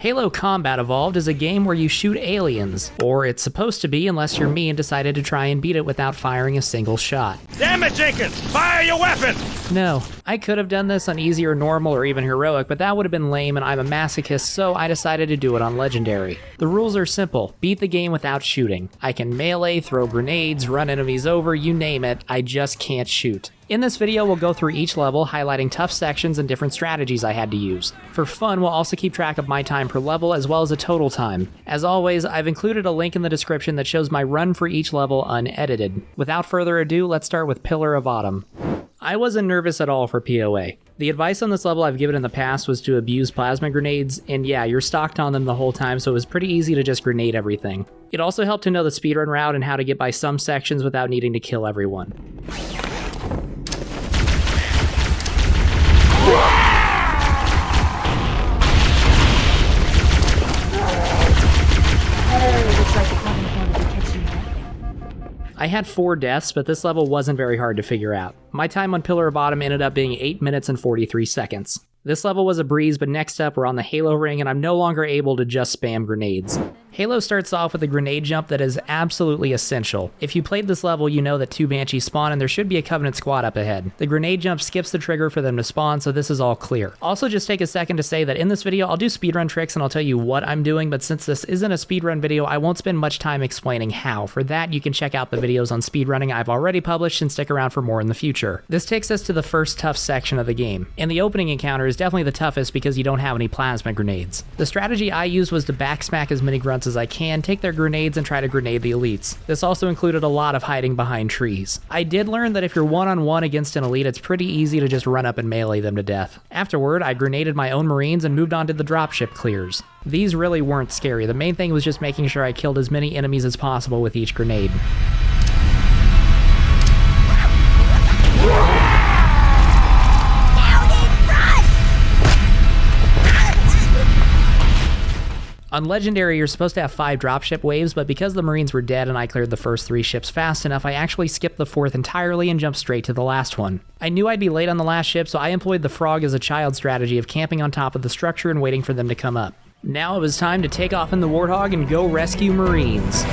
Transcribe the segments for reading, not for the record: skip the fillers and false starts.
Halo Combat Evolved is a game where you shoot aliens, or it's supposed to be unless you're me and decided to try and beat it without firing a single shot. Damn it, Jenkins! Fire your weapon! No, I could have done this on easy or normal or even heroic, but that would have been lame and I'm a masochist, so I decided to do it on legendary. The rules are simple. Beat the game without shooting. I can melee, throw grenades, run enemies over, you name it, I just can't shoot. In this video, we'll go through each level, highlighting tough sections and different strategies I had to use. For fun, we'll also keep track of my time per level as well as a total time. As always, I've included a link in the description that shows my run for each level unedited. Without further ado, let's start with Pillar of Autumn. I wasn't nervous at all for PoA. The advice on this level I've given in the past was to abuse plasma grenades, and yeah, you're stocked on them the whole time, so it was pretty easy to just grenade everything. It also helped to know the speedrun route and how to get by some sections without needing to kill everyone. I had 4 deaths, but this level wasn't very hard to figure out. My time on Pillar of Autumn ended up being 8 minutes and 43 seconds. This level was a breeze, but next up we're on the Halo ring and I'm no longer able to just spam grenades. Halo starts off with a grenade jump that is absolutely essential. If you played this level, you know that 2 Banshees spawn and there should be a Covenant squad up ahead. The grenade jump skips the trigger for them to spawn, so this is all clear. Also, just take a second to say that in this video, I'll do speedrun tricks and I'll tell you what I'm doing, but since this isn't a speedrun video, I won't spend much time explaining how. For that, you can check out the videos on speedrunning I've already published and stick around for more in the future. This takes us to the first tough section of the game. And the opening encounter is definitely the toughest because you don't have any plasma grenades. The strategy I used was to backsmack as many grunts as I can, take their grenades and try to grenade the elites. This also included a lot of hiding behind trees. I did learn that if you're one-on-one against an elite, it's pretty easy to just run up and melee them to death. Afterward, I grenaded my own Marines and moved on to the dropship clears. These really weren't scary. The main thing was just making sure I killed as many enemies as possible with each grenade. On Legendary, you're supposed to have 5 dropship waves, but because the Marines were dead and I cleared the first 3 ships fast enough, I actually skipped the 4th entirely and jumped straight to the last one. I knew I'd be late on the last ship, so I employed the frog as a child strategy of camping on top of the structure and waiting for them to come up. Now it was time to take off in the Warthog and go rescue Marines.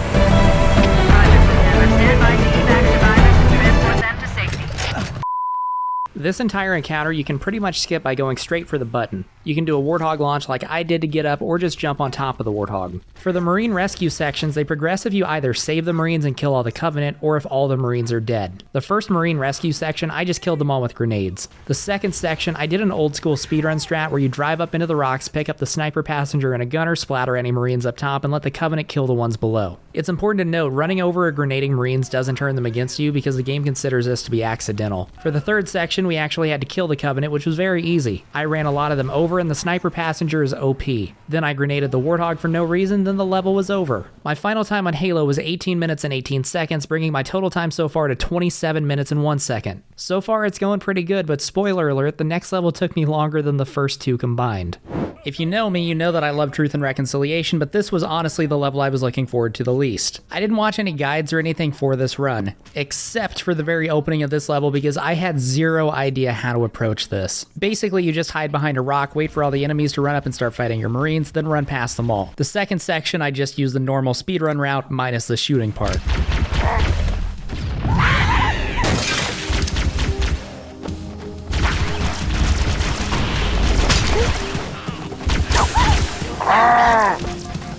This entire encounter you can pretty much skip by going straight for the button. You can do a Warthog launch like I did to get up, or just jump on top of the Warthog. For the Marine rescue sections, they progress if you either save the Marines and kill all the Covenant, or if all the Marines are dead. The first Marine rescue section, I just killed them all with grenades. The second section, I did an old school speedrun strat where you drive up into the rocks, pick up the sniper passenger and a gunner, splatter any Marines up top, and let the Covenant kill the ones below. It's important to note, running over or grenading Marines doesn't turn them against you because the game considers this to be accidental. For the third section, we actually had to kill the Covenant, which was very easy. I ran a lot of them over and the sniper passenger is OP. Then I grenaded the Warthog for no reason, then the level was over. My final time on Halo was 18 minutes and 18 seconds, bringing my total time so far to 27 minutes and 1 second. So far it's going pretty good, but spoiler alert, the next level took me longer than the first 2 combined. If you know me, you know that I love Truth and Reconciliation, but this was honestly the level I was looking forward to the least. I didn't watch any guides or anything for this run, except for the very opening of this level because I had zero idea how to approach this. Basically, you just hide behind a rock, wait for all the enemies to run up and start fighting your Marines, then run past them all. The second section, I just used the normal speedrun route minus the shooting part.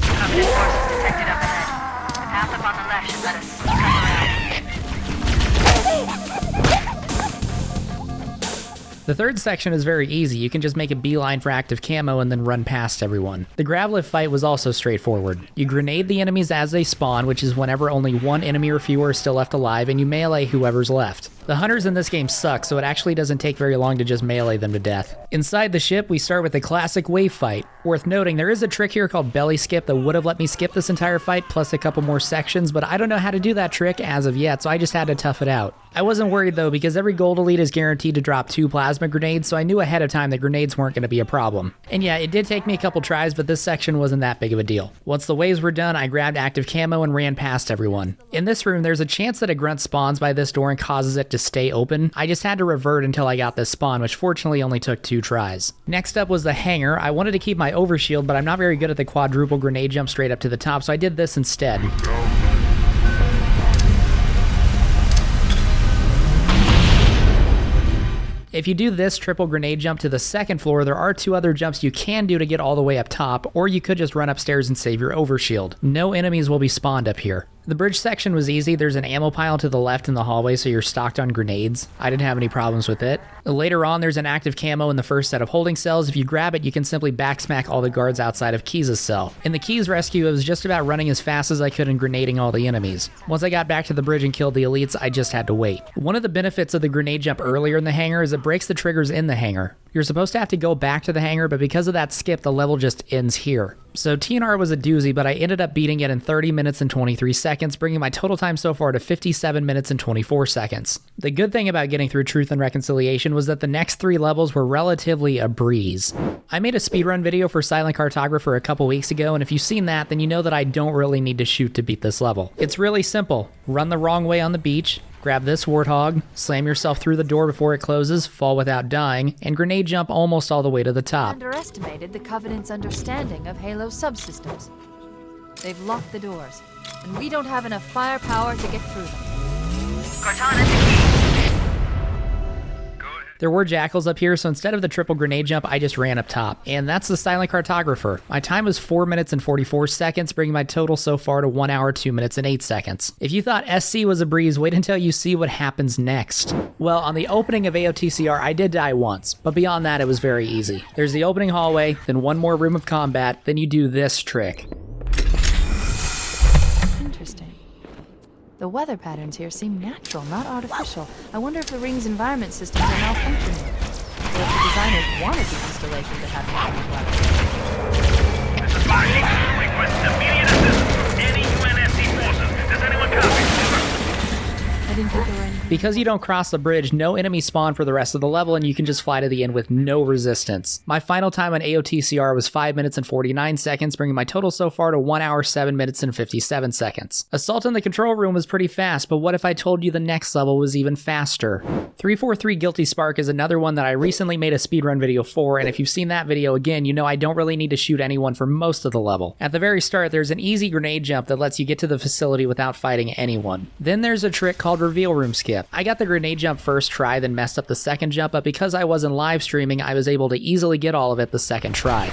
Covenant forces detected up ahead. The path up on the left should let us sneak around. The third section is very easy. You can just make a beeline for active camo and then run past everyone. The grab lift fight was also straightforward. You grenade the enemies as they spawn, which is whenever only 1 enemy or fewer are still left alive, and you melee whoever's left. The hunters in this game suck, so it actually doesn't take very long to just melee them to death. Inside the ship, we start with the classic wave fight. Worth noting, there is a trick here called belly skip that would have let me skip this entire fight, plus a couple more sections, but I don't know how to do that trick as of yet, so I just had to tough it out. I wasn't worried though, because every gold elite is guaranteed to drop 2 plasma grenades, so I knew ahead of time that grenades weren't going to be a problem. And yeah, it did take me a couple tries, but this section wasn't that big of a deal. Once the waves were done, I grabbed active camo and ran past everyone. In this room, there's a chance that a grunt spawns by this door and causes it to stay open, I just had to revert until I got this spawn, which fortunately only took 2 tries. Next up was the hangar. I wanted to keep my overshield, but I'm not very good at the quadruple grenade jump straight up to the top, so I did this instead. If you do this triple grenade jump to the second floor, there are 2 other jumps you can do to get all the way up top, or you could just run upstairs and save your overshield. No enemies will be spawned up here. The bridge section was easy. There's an ammo pile to the left in the hallway, so you're stocked on grenades. I didn't have any problems with it. Later on, there's an active camo in the first set of holding cells. If you grab it, you can simply backsmack all the guards outside of Keys' cell. In the Keys rescue, it was just about running as fast as I could and grenading all the enemies. Once I got back to the bridge and killed the elites, I just had to wait. One of the benefits of the grenade jump earlier in the hangar is it breaks the triggers in the hangar. You're supposed to have to go back to the hangar, but because of that skip, the level just ends here. So TNR was a doozy, but I ended up beating it in 30 minutes and 23 seconds, bringing my total time so far to 57 minutes and 24 seconds. The good thing about getting through Truth and Reconciliation was that the next 3 levels were relatively a breeze. I made a speedrun video for Silent Cartographer a couple weeks ago, and if you've seen that, then you know that I don't really need to shoot to beat this level. It's really simple. Run the wrong way on the beach, grab this warthog, slam yourself through the door before it closes, fall without dying, and grenade jump almost all the way to the top. Underestimated the Covenant's understanding of Halo subsystems. They've locked the doors, and we don't have enough firepower to get through them. Cortana to Key. There were jackals up here, so instead of the triple grenade jump, I just ran up top. And that's the Silent Cartographer. My time was 4 minutes and 44 seconds, bringing my total so far to 1 hour, 2 minutes, and 8 seconds. If you thought SC was a breeze, wait until you see what happens next. Well, on the opening of AOTCR, I did die once, but beyond that, it was very easy. There's the opening hallway, then one more room of combat, then you do this trick. Interesting. The weather patterns here seem natural, not artificial. I wonder if the ring's environment systems are malfunctioning, or if the designers wanted the installation to have natural weather. This is Marshall. Request immediate assistance from any UNSC forces. Does anyone copy? I didn't think there were any. Because you don't cross the bridge, no enemies spawn for the rest of the level, and you can just fly to the end with no resistance. My final time on AOTCR was 5 minutes and 49 seconds, bringing my total so far to 1 hour, 7 minutes, and 57 seconds. Assault in the control room was pretty fast, but what if I told you the next level was even faster? 343 Guilty Spark is another one that I recently made a speedrun video for, and if you've seen that video again, you know I don't really need to shoot anyone for most of the level. At the very start, there's an easy grenade jump that lets you get to the facility without fighting anyone. Then there's a trick called Reveal Room Skip. I got the grenade jump first try, then messed up the second jump, but because I wasn't live streaming, I was able to easily get all of it the second try.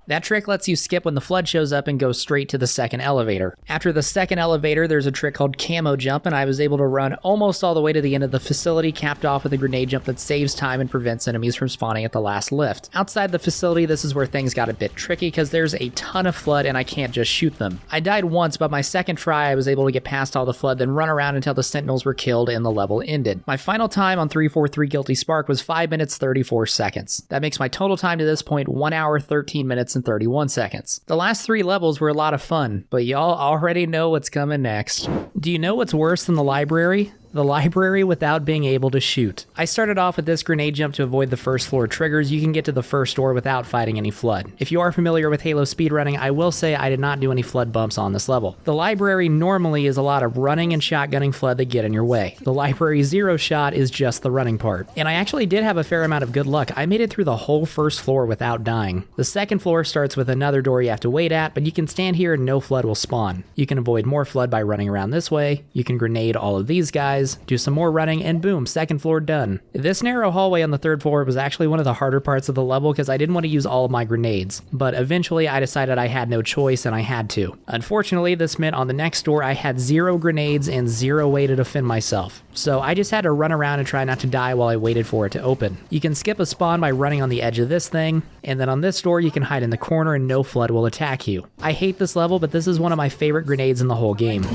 That trick lets you skip when the flood shows up and go straight to the second elevator. After the second elevator, there's a trick called Camo Jump, and I was able to run almost all the way to the end of the facility, capped off with a grenade jump that saves time and prevents enemies from spawning at the last lift. Outside the facility, this is where things got a bit tricky because there's a ton of flood and I can't just shoot them. I died once, but my second try I was able to get past all the flood, then run around until the sentinels were killed and the level ended. My final time on 343 Guilty Spark was 5 minutes 34 seconds. That makes my total time to this point 1 hour, 13 minutes, and 31 seconds. The last 3 levels were a lot of fun, but y'all already know what's coming next. Do you know what's worse than the library? The library without being able to shoot. I started off with this grenade jump to avoid the first floor triggers. You can get to the first door without fighting any flood. If you are familiar with Halo speedrunning, I will say I did not do any flood bumps on this level. The library normally is a lot of running and shotgunning flood that get in your way. The library zero shot is just the running part. And I actually did have a fair amount of good luck. I made it through the whole first floor without dying. The second floor starts with another door you have to wait at, but you can stand here and no flood will spawn. You can avoid more flood by running around this way. You can grenade all of these guys, do some more running, and boom, second floor done. This narrow hallway on the third floor was actually one of the harder parts of the level because I didn't want to use all of my grenades, but eventually I decided I had no choice and I had to. Unfortunately, this meant on the next door I had 0 grenades and 0 way to defend myself, so I just had to run around and try not to die while I waited for it to open. You can skip a spawn by running on the edge of this thing, and then on this door you can hide in the corner and no flood will attack you. I hate this level, but this is one of my favorite grenades in the whole game.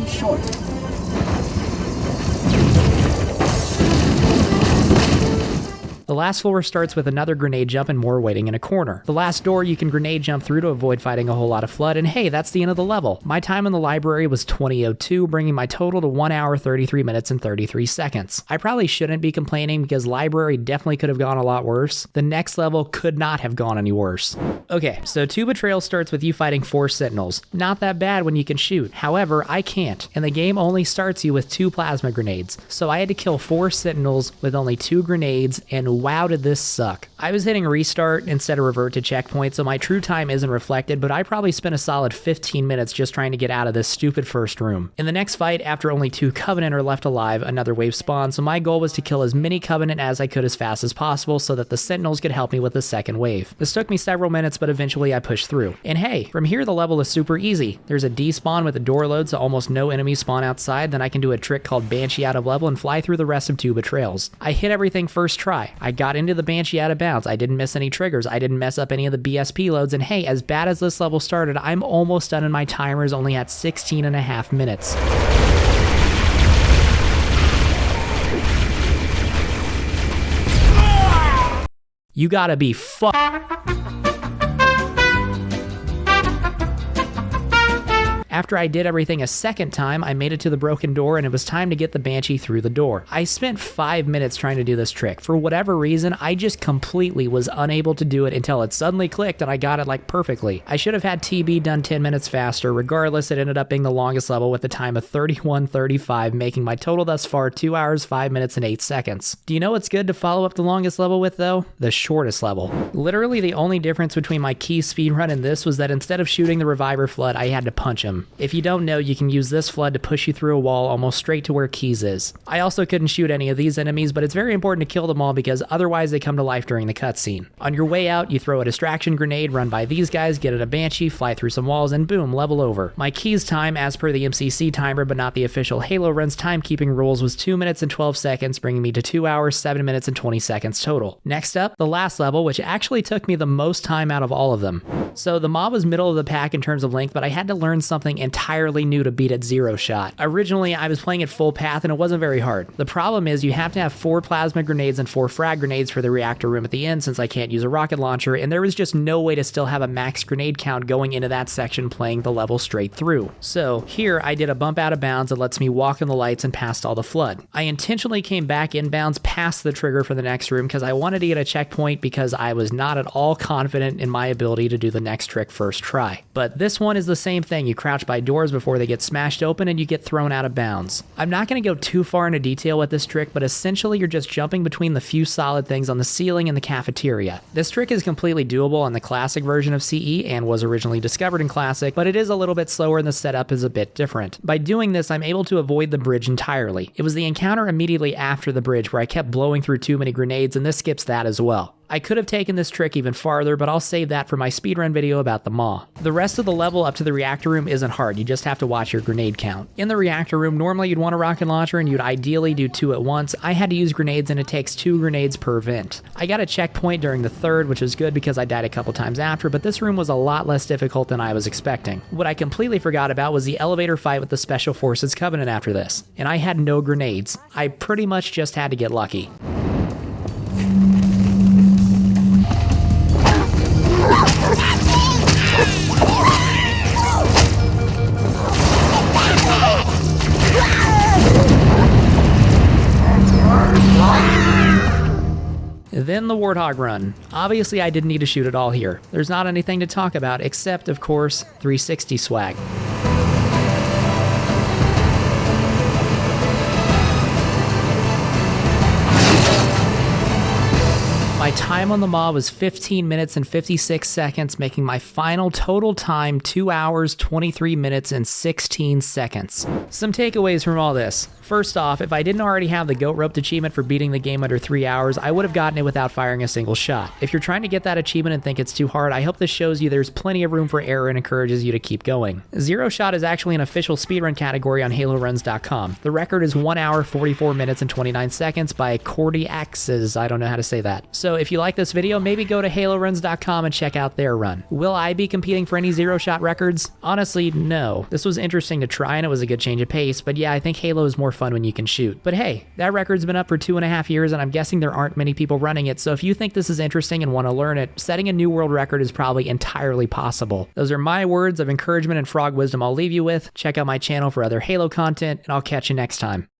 The last floor starts with another grenade jump and more waiting in a corner. The last door you can grenade jump through to avoid fighting a whole lot of flood, and hey, that's the end of the level. My time in the library was 20:02, bringing my total to 1 hour 33 minutes and 33 seconds. I probably shouldn't be complaining because library definitely could have gone a lot worse. The next level could not have gone any worse. Okay, so 2 Betrayal starts with you fighting 4 Sentinels. Not that bad when you can shoot. However, I can't, and the game only starts you with 2 plasma grenades. So I had to kill 4 Sentinels with only 2 grenades, and wow did this suck. I was hitting restart instead of revert to checkpoint, so my true time isn't reflected, but I probably spent a solid 15 minutes just trying to get out of this stupid first room. In the next fight, after only 2 Covenant are left alive, another wave spawned, so my goal was to kill as many Covenant as I could as fast as possible so that the Sentinels could help me with the second wave. This took me several minutes, but eventually I pushed through. And hey, from here the level is super easy. There's a despawn with a door load so almost no enemies spawn outside, then I can do a trick called Banshee out of level and fly through the rest of 2 Betrayals. I hit everything first try. I got into the Banshee out of bounds. I didn't miss any triggers. I didn't mess up any of the BSP loads, and hey, as bad as this level started, I'm almost done and my timer is only at 16.5 minutes. You gotta be After I did everything a second time, I made it to the broken door and it was time to get the Banshee through the door. I spent 5 minutes trying to do this trick. For whatever reason, I just completely was unable to do it until it suddenly clicked and I got it like perfectly. I should have had TB done 10 minutes faster. Regardless, it ended up being the longest level with a time of 31:35, making my total thus far 2 hours, 5 minutes, and 8 seconds. Do you know what's good to follow up the longest level with though? The shortest level. Literally the only difference between my key speedrun and this was that instead of shooting the reviver flood, I had to punch him. If you don't know, you can use this flood to push you through a wall almost straight to where Keys is. I also couldn't shoot any of these enemies, but it's very important to kill them all because otherwise they come to life during the cutscene. On your way out, you throw a distraction grenade, run by these guys, get at a Banshee, fly through some walls, and boom, level over. My Keys time, as per the MCC timer but not the official Halo Run's timekeeping rules, was 2 minutes and 12 seconds, bringing me to 2 hours, 7 minutes, and 20 seconds total. Next up, the last level, which actually took me the most time out of all of them. So the mob was middle of the pack in terms of length, but I had to learn something entirely new to beat at Zero Shot. Originally, I was playing at full path and it wasn't very hard. The problem is you have to have 4 plasma grenades and 4 frag grenades for the reactor room at the end since I can't use a rocket launcher, and there was just no way to still have a max grenade count going into that section playing the level straight through. So here I did a bump out of bounds that lets me walk in the lights and past all the flood. I intentionally came back inbounds past the trigger for the next room because I wanted to get a checkpoint because I was not at all confident in my ability to do the next trick first try. But this one is the same thing. You crouch by doors before they get smashed open and you get thrown out of bounds. I'm not going to go too far into detail with this trick, but essentially you're just jumping between the few solid things on the ceiling in the cafeteria. This trick is completely doable on the classic version of CE and was originally discovered in classic, but it is a little bit slower and the setup is a bit different. By doing this, I'm able to avoid the bridge entirely. It was the encounter immediately after the bridge where I kept blowing through too many grenades, and this skips that as well. I could have taken this trick even farther, but I'll save that for my speedrun video about the Maw. The rest of the level up to the reactor room isn't hard, you just have to watch your grenade count. In the reactor room, normally you'd want a rocket launcher and you'd ideally do 2 at once. I had to use grenades and it takes 2 grenades per vent. I got a checkpoint during the third, which is good because I died a couple times after, but this room was a lot less difficult than I was expecting. What I completely forgot about was the elevator fight with the Special Forces Covenant after this, and I had no grenades. I pretty much just had to get lucky. Then the Warthog run. Obviously I didn't need to shoot it all here. There's not anything to talk about except, of course, 360 swag. My time on the Maw was 15 minutes and 56 seconds, making my final total time 2 hours, 23 minutes, and 16 seconds. Some takeaways from all this. First off, if I didn't already have the Goat Roped achievement for beating the game under 3 hours, I would have gotten it without firing a single shot. If you're trying to get that achievement and think it's too hard, I hope this shows you there's plenty of room for error and encourages you to keep going. Zero Shot is actually an official speedrun category on HaloRuns.com. The record is 1 hour, 44 minutes, and 29 seconds by Cordy Axes. I don't know how to say that. So if you like this video, maybe go to haloruns.com and check out their run. Will I be competing for any zero shot records? Honestly, no. This was interesting to try and it was a good change of pace, but yeah, I think Halo is more fun when you can shoot. But hey, that record's been up for 2.5 years and I'm guessing there aren't many people running it, so if you think this is interesting and want to learn it, setting a new world record is probably entirely possible. Those are my words of encouragement and frog wisdom I'll leave you with. Check out my channel for other Halo content, and I'll catch you next time.